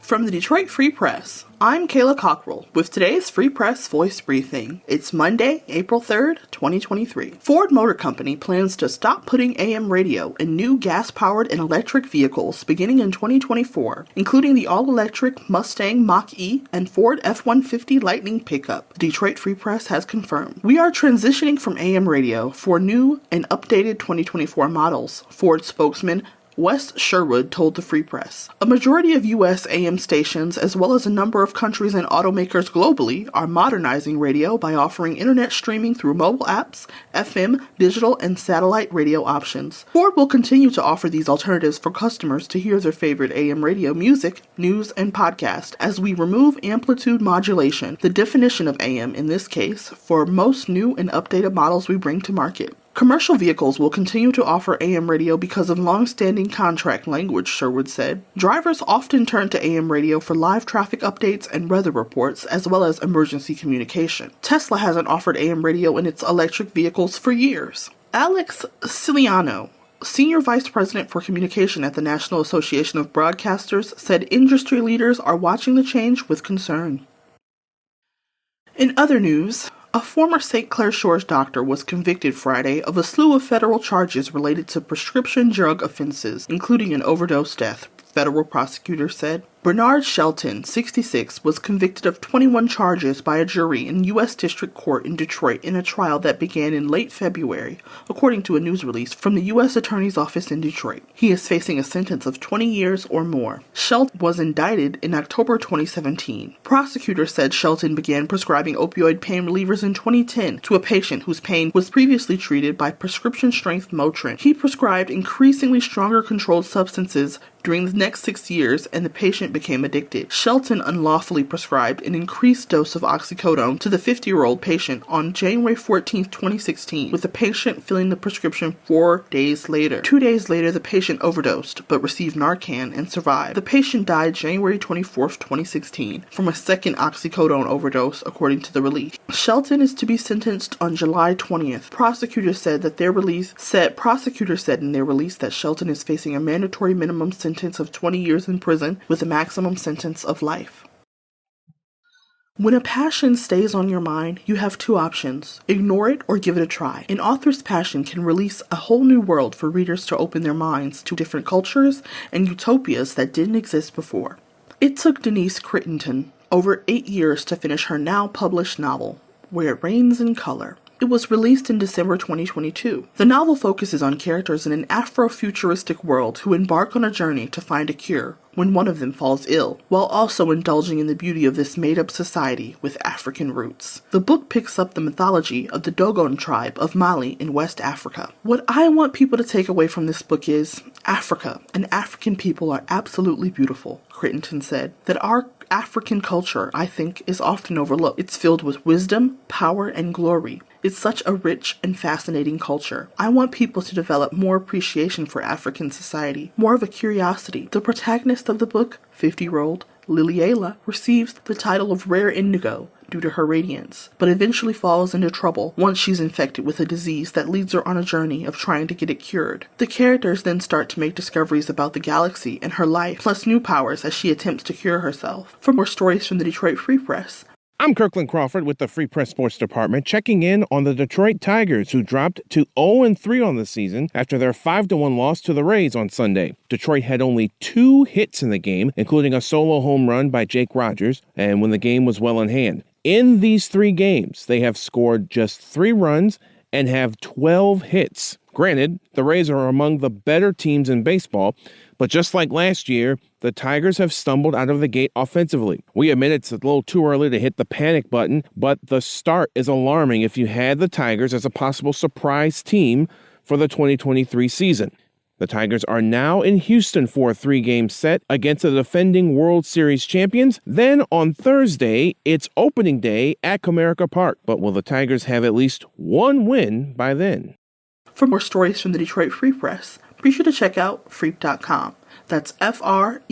From the Detroit Free Press, I'm Kayla Cockrell with today's Free Press Voice Briefing. It's Monday, April 3rd, 2023. Ford Motor Company plans to stop putting AM radio in new gas-powered and electric vehicles beginning in 2024, including the all-electric Mustang Mach-E and Ford F-150 Lightning pickup, the Detroit Free Press has confirmed. We are transitioning from AM radio for new and updated 2024 models, Ford spokesman Wes Sherwood told the Free Press. A majority of U.S. AM stations, as well as a number of countries and automakers globally, are modernizing radio by offering internet streaming through mobile apps, FM, digital, and satellite radio options. Ford will continue to offer these alternatives for customers to hear their favorite AM radio music, news, and podcast, as we remove amplitude modulation, the definition of AM in this case, for most new and updated models we bring to market. Commercial vehicles will continue to offer AM radio because of long-standing contract language, Sherwood said. Drivers often turn to AM radio for live traffic updates and weather reports, as well as emergency communication. Tesla hasn't offered AM radio in its electric vehicles for years. Alex Siciliano, Senior Vice President for Communication at the National Association of Broadcasters, said industry leaders are watching the change with concern. In other news, a former St. Clair Shores doctor was convicted Friday of a slew of federal charges related to prescription drug offenses, including an overdose death, federal prosecutors said. Bernard Shelton, 66, was convicted of 21 charges by a jury in U.S. District Court in Detroit in a trial that began in late February, according to a news release from the U.S. Attorney's Office in Detroit. He is facing a sentence of 20 years or more. Shelton was indicted in October 2017. Prosecutors said Shelton began prescribing opioid pain relievers in 2010 to a patient whose pain was previously treated by prescription-strength Motrin. He prescribed increasingly stronger controlled substances during the next 6 years, and the patient became addicted. Shelton unlawfully prescribed an increased dose of oxycodone to the 50-year-old patient on January 14, 2016, with the patient filling the prescription 4 days later. 2 days later, the patient overdosed, but received Narcan and survived. The patient died January 24, 2016, from a second oxycodone overdose, according to the release. Shelton is to be sentenced on July 20th. Prosecutors said in their release that Shelton is facing a mandatory minimum sentence of 20 years in prison with a maximum sentence of life. When a passion stays on your mind, you have two options: ignore it or give it a try. An author's passion can release a whole new world for readers to open their minds to different cultures and utopias that didn't exist before. It took Denise Crittenden over 8 years to finish her now published novel, Where It Rains in Color. It was released in December 2022. The novel focuses on characters in an Afro-futuristic world who embark on a journey to find a cure when one of them falls ill, while also indulging in the beauty of this made-up society with African roots. The book picks up the mythology of the Dogon tribe of Mali in West Africa. What I want people to take away from this book is Africa and African people are absolutely beautiful, Crittenden said. That our African culture, I think, is often overlooked. It's filled with wisdom, power, and glory. It's such a rich and fascinating culture. I want people to develop more appreciation for African society, more of a curiosity. The protagonist of the book, 50-year-old Liliela, receives the title of Rare Indigo due to her radiance, but eventually falls into trouble once she's infected with a disease that leads her on a journey of trying to get it cured. The characters then start to make discoveries about the galaxy and her life, plus new powers as she attempts to cure herself. For more stories from the Detroit Free Press, I'm Kirkland Crawford with the Free Press Sports Department, checking in on the Detroit Tigers, who dropped to 0-3 on the season after their 5-1 loss to the Rays on Sunday. Detroit had only 2 hits in the game, including a solo home run by Jake Rogers, and when the game was well in hand. In these 3 games, they have scored just 3 runs and have 12 hits. Granted, the Rays are among the better teams in baseball, but just like last year, the Tigers have stumbled out of the gate offensively. We admit it's a little too early to hit the panic button, but the start is alarming if you had the Tigers as a possible surprise team for the 2023 season. The Tigers are now in Houston for a 3-game set against the defending World Series champions. Then on Thursday, it's opening day at Comerica Park. But will the Tigers have at least one win by then? For more stories from the Detroit Free Press, be sure to check out freep.com. That's FREEP.com.